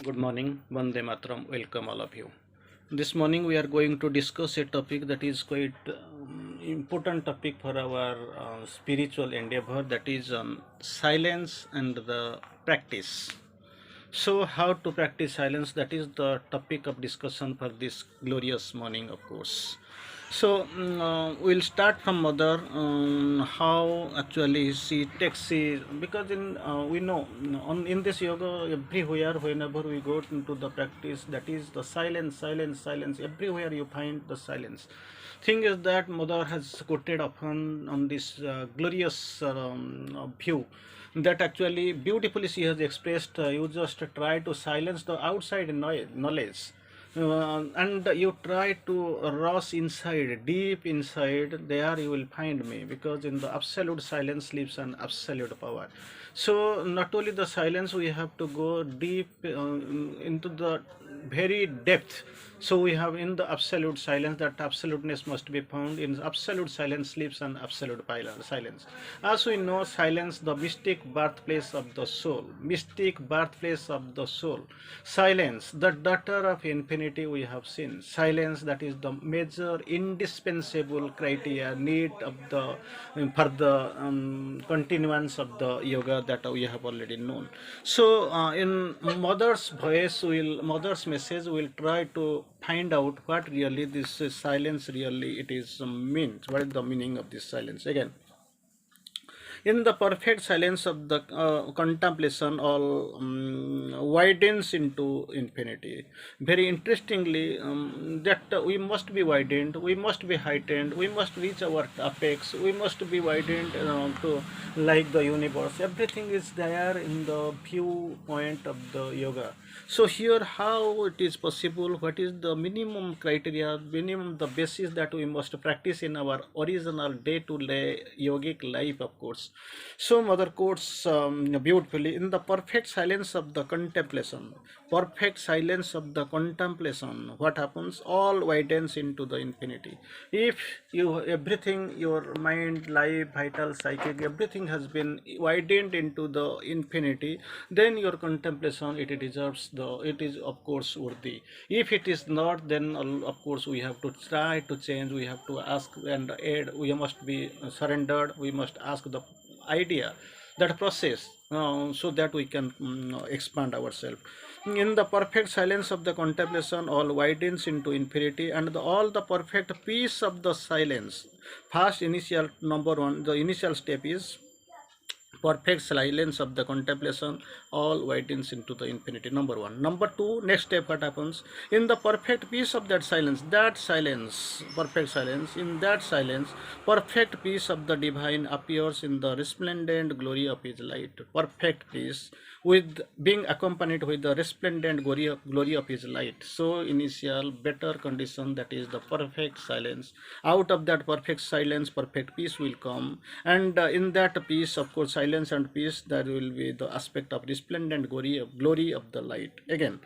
Good morning, Vande Matram. Welcome all of you. This morning we are going to discuss a topic that is quite important topic for our spiritual endeavor, that is silence and the practice. So, how to practice silence? That is the topic of discussion for this glorious morning, of course. So, we'll start from mother. How actually she takes because we know in this yoga everywhere whenever we go into the practice, that is the silence, silence, silence. Everywhere you find the silence. Thing is that mother has quoted upon on this glorious view that actually beautifully she has expressed. You just try to silence the outside knowledge, and you try to rush inside, deep inside. There you will find me, because in the absolute silence lives an absolute power. So not only the silence, we have to go deep into the very depth. So we have in the absolute silence, that absoluteness must be found. In absolute silence sleeps an absolute silence. As we know, silence, the mystic birthplace of the soul, mystic birthplace of the soul. Silence, the daughter of infinity, we have seen. Silence, that is the major indispensable criteria need of the for the continuance of the yoga that we have already known. So in mother's message will try to find out what really this silence really it is means. What is the meaning of this silence? Again, in the perfect silence of the contemplation, all widens into infinity. Very interestingly, that we must be widened, we must be heightened, we must reach our apex, we must be widened to like the universe. Everything is there in the viewpoint of the yoga. So here, how it is possible? What is the minimum criteria, minimum the basis that we must practice in our original day-to-day yogic life, of course. So mother quotes beautifully, in the perfect silence of the contemplation, perfect silence of the contemplation, what happens? All widens into the infinity. If you everything, your mind, life, vital, psychic, everything has been widened into the infinity, then your contemplation, it deserves the, it is of course worthy. If it is not, then of course we have to try to change, we have to ask and aid, we must be surrendered, we must ask the idea, that process, so that we can expand ourselves. In the perfect silence of the contemplation, all widens into infinity, and all the perfect peace of the silence. First, initial number one, the initial step is perfect silence of the contemplation, all widens into the infinity. Number one. Number two, next step, what happens? In the perfect peace of that silence, perfect silence, in that silence, perfect peace of the divine appears in the resplendent glory of his light. Perfect peace, with being accompanied with the resplendent glory of his light. So initial better condition, that is the perfect silence. Out of that perfect silence, perfect peace will come, and in that peace, of course, silence and peace, there will be the aspect of resplendent glory of the light. Again,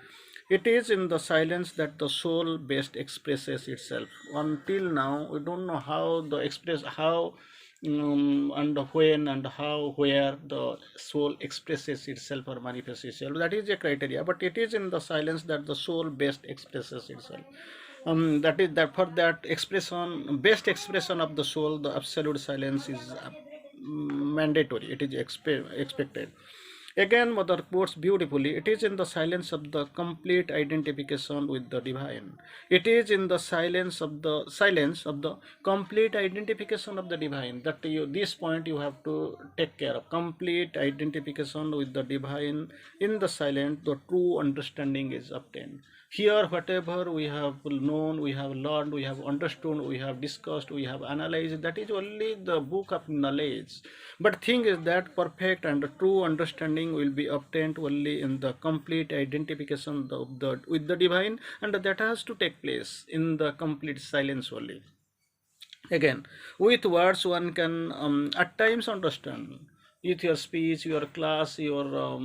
it is in the silence that the soul best expresses itself. Until now, we don't know how the express, how and when and how, where the soul expresses itself or manifests itself. That is a criteria, but it is in the silence that the soul best expresses itself. That is that for that expression, best expression of the soul, the absolute silence is mandatory. It is expected. Again, mother quotes beautifully, it is in the silence of the complete identification with the divine. It is in the silence of the complete identification of the divine, that you, this point you have to take care of. Complete identification with the divine. In the silence, the true understanding is obtained. Here, whatever we have known, we have learned, we have understood, we have discussed, we have analyzed, that is only the book of knowledge. But thing is that perfect and true understanding will be obtained only in the complete identification of the with the divine, and that has to take place in the complete silence only. Again, with words one can at times understand. With your speech, your class, your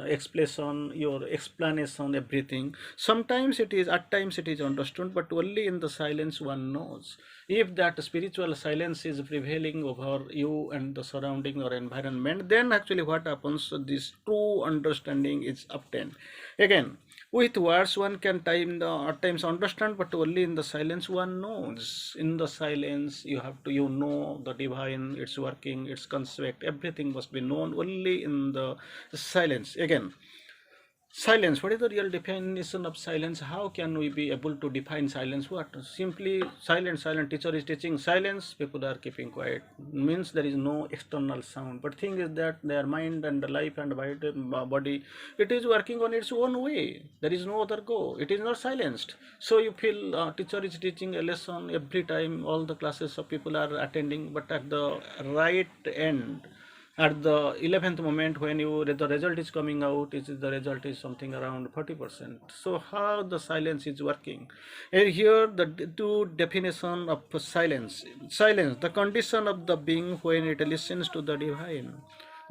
expression, your explanation, everything. Sometimes it is, at times it is understood, but only in the silence one knows. If that spiritual silence is prevailing over you and the surrounding or environment, then actually what happens, this true understanding is obtained. Again, with words one can at times understand, but only in the silence one knows. In the silence you have to, you know the divine, its working, its construct, everything must be known only in the silence. Again, silence. What is the real definition of silence? How can we be able to define silence? What? Simply silent. Silent. Teacher is teaching silence. People are keeping quiet. Means there is no external sound. But thing is that their mind and the life and body, it is working on its own way. There is no other go. It is not silenced. So you feel teacher is teaching a lesson every time. All the classes of people are attending, but at the right end, at the 11th moment when the result is coming out, the result is something around 40%. So how the silence is working? And here the two definition of silence, the condition of the being when it listens to the divine.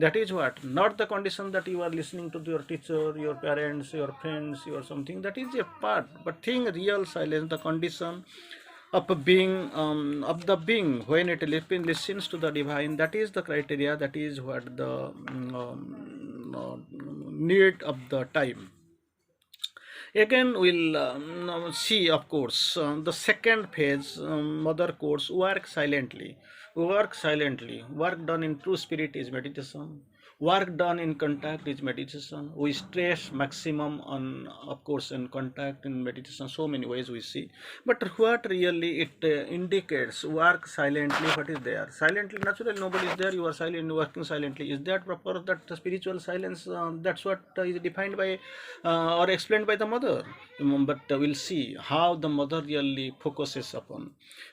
That is what, not the condition that you are listening to your teacher, your parents, your friends, your something. That is a part, but thing real silence, the condition of a being, of the being when it listens to the divine. That is the criteria, that is what the need of the time. Again we'll see, of course, the second phase, mother course, work done in true spirit is meditation. Work done in contact is meditation. We stress maximum on, of course, in contact in meditation. So many ways we see, but what really it indicates, work silently. What is there? Silently, naturally, nobody is there. You are silent, working silently. Is that proper? That spiritual silence? That's what is defined by or explained by the mother. But we'll see how the mother really focuses upon.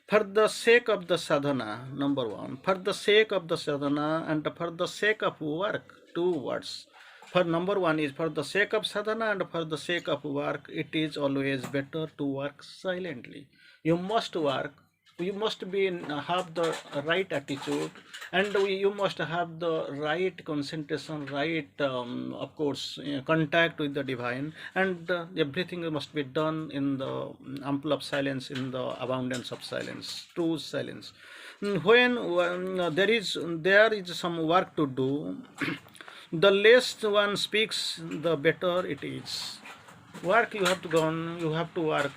For the sake of the sadhana, number one, for the sake of the sadhana and for the sake of work, two words. For number one is for the sake of sadhana and for the sake of work, it is always better to work silently. You must work, you must be have the right attitude, and you must have the right concentration, right, of course, contact with the divine, and everything must be done in the ample of silence, in the abundance of silence, true silence. When there is some work to do, the less one speaks, the better it is. Work you have to go on, you have to work.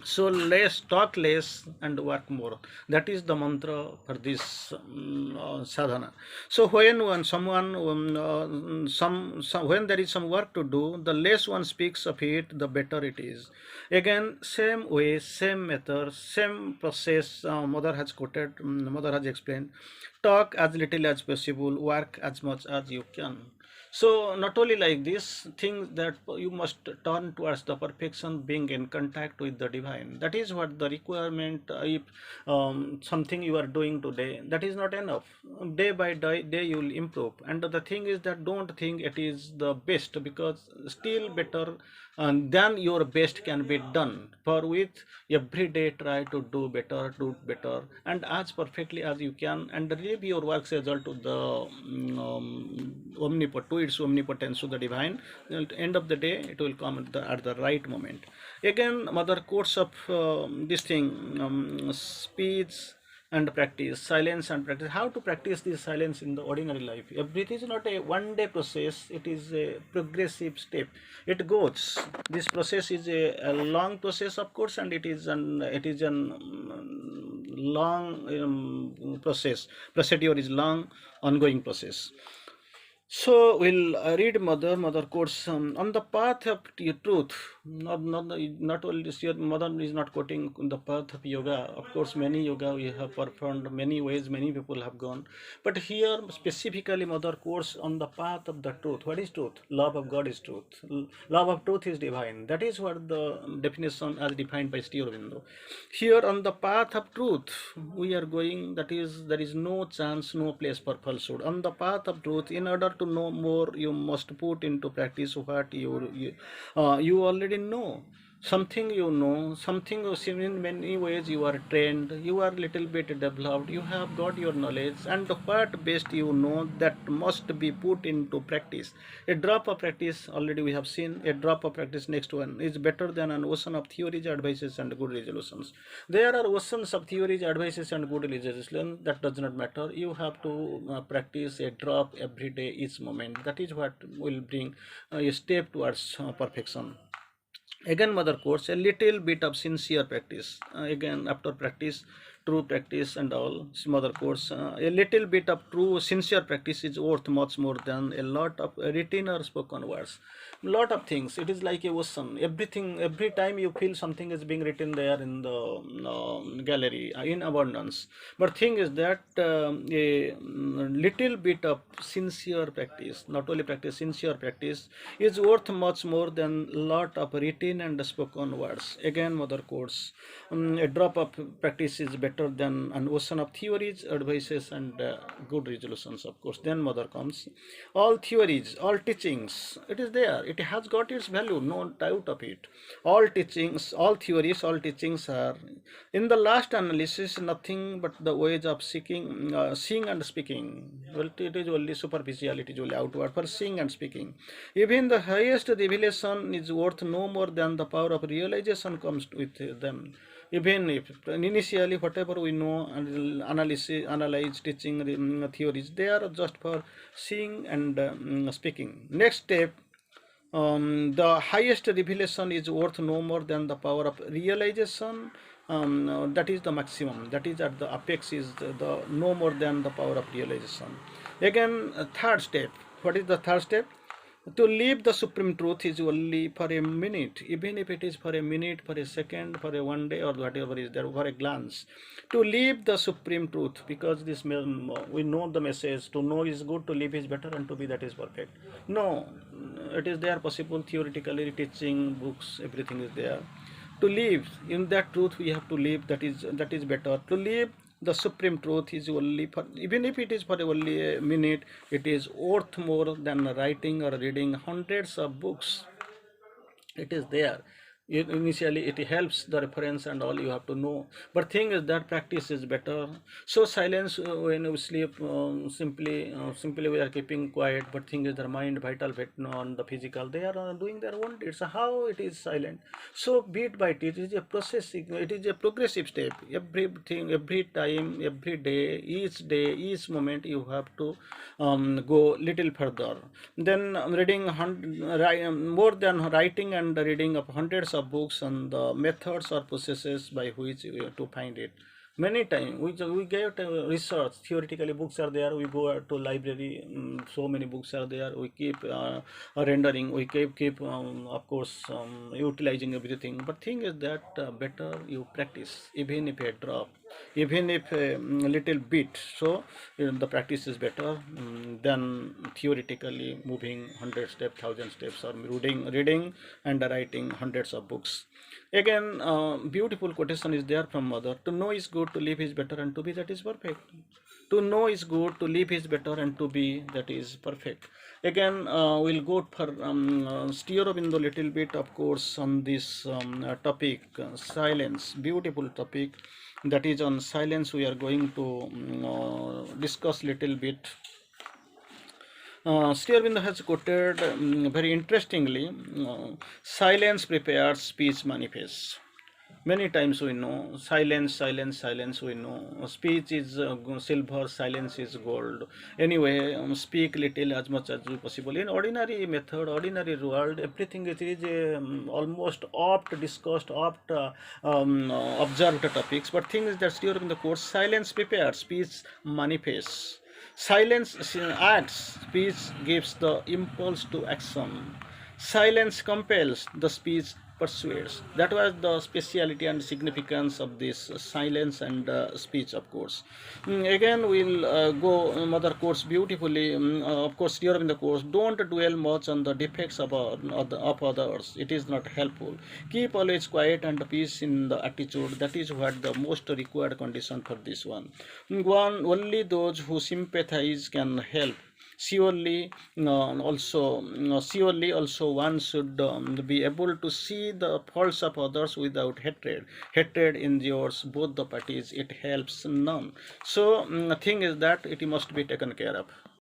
So less, talk less and work more. That is the mantra for this sadhana. So when when there is some work to do, the less one speaks of it, the better it is. Again, same way, same method, same process. Mother has quoted, mother has explained. Talk as little as possible, work as much as you can. So not only like this thing, that you must turn towards the perfection, being in contact with the divine. That is what the requirement. If something you are doing today, that is not enough. Day by day you will improve. And the thing is that don't think it is the best, because still better than your best can be done. For with every day try to do better, and as perfectly as you can, and leave your work's result to the to its omnipotence, to the divine. At the end of the day, it will come at the right moment. Again, mother quotes of this thing, speech and practice, silence and practice. How to practice this silence in the ordinary life? Everything is not a one day process, it is a progressive step. It goes, this process is a long process, of course, and it is an long procedure is long, ongoing process. So we'll read mother quotes, on the path of truth. Not only this year, mother is not quoting the path of yoga. Of course, many yoga we have performed, many ways, many people have gone. But here specifically, mother quotes on the path of the truth. What is truth? Love of God is truth. Love of truth is divine. That is what the definition as defined by Sri Aurobindo. Here on the path of truth, we are going. That is, there is no chance, no place for falsehood. On the path of truth, in order to know more, you must put into practice what you already know. something you know, something you see. In many ways you are trained, you are little bit developed, you have got your knowledge, and what best you know that must be put into practice. A drop of practice, already we have seen, a drop of practice, next one, is better than an ocean of theories, advices and good resolutions. There are oceans of theories, advices and good resolutions, that does not matter. You have to practice a drop every day, each moment. That is what will bring a step towards perfection. Again mother course, a little bit of sincere practice. Again after practice, true practice and all, mother course, a little bit of true sincere practice is worth much more than a lot of written or spoken words. Lot of things, it is like a ocean. Everything, every time you feel something is being written there in the gallery, in abundance. But thing is that a little bit of sincere practice, not only practice, sincere practice is worth much more than lot of written and spoken words. Again mother quotes, a drop of practice is better than an ocean of theories, advices and good resolutions, of course. Then mother comes, all theories, all teachings, it is there, it has got its value, no doubt of it. All teachings, all theories, all teachings are in the last analysis nothing but the ways of seeing and speaking. Well, it is only superficial, it is only outward for seeing and speaking. Even the highest revelation is worth no more than the power of realization comes with them. Even if initially whatever we know and analyze teaching theories, they are just for seeing and speaking. Next step, the highest revelation is worth no more than the power of realization. That is the maximum, that is at the apex, is the no more than the power of realization. Again third step, what is the third step? To live the supreme truth is only for a minute, even if it is for a minute, for a second, for a one day or whatever is there, for a glance. To live the supreme truth, because this we know the message, to know is good, to live is better, and to be, that is perfect. No, it is there possible theoretically, teaching, books, everything is there. To live in that truth we have to live, that is better. To live the supreme truth is only for, even if it is for only a minute, it is worth more than writing or reading hundreds of books. It is there. Initially it helps the reference and all, you have to know, but thing is that practice is better. So silence, when we sleep, simply we are keeping quiet, but thing is the mind, vital, on the physical, they are doing their own deeds. How it is silent? So bit by bit, it is a process, it is a progressive step. Everything, every time, every day, each moment, you have to go little further. Then reading more than writing and reading of hundreds of books on the methods or processes by which we have to find it. Many times we get research, theoretically books are there, we go to library, so many books are there, we keep rendering, we keep of course utilizing everything. But thing is that better you practice, even if a drop, even if a little bit. So the practice is better than theoretically moving 100 steps, 1000 steps, or reading and writing hundreds of books. Again beautiful quotation is there from mother: to know is good, to live is better, and to be, that is perfect. To know is good, to live is better, and to be, that is perfect. Again we'll go for steer up in the little bit, of course, on this topic, silence, beautiful topic, that is on silence. We are going to discuss little bit. Sri Aurobindo has quoted very interestingly, silence prepares, speech manifests. Many times we know silence, we know speech is silver, silence is gold. Anyway, speak little, as much as possible. In ordinary method, ordinary world, everything it is almost oft discussed, oft observed topics. But thing is that during the course, silence prepares, speech manifests. Silence acts, speech gives the impulse to action. Silence compels, the speech persuades. That was the speciality and significance of this silence and speech, of course. Again, we'll go another course beautifully. Of course, during the course, don't dwell much on the defects of others. It is not helpful. Keep always quiet and peace in the attitude. That is what the most required condition for this one. Only those who sympathize can help. Surely also one should be able to see the faults of others without hatred. Hatred injures both the parties, it helps none. So thing is that it must be taken care of.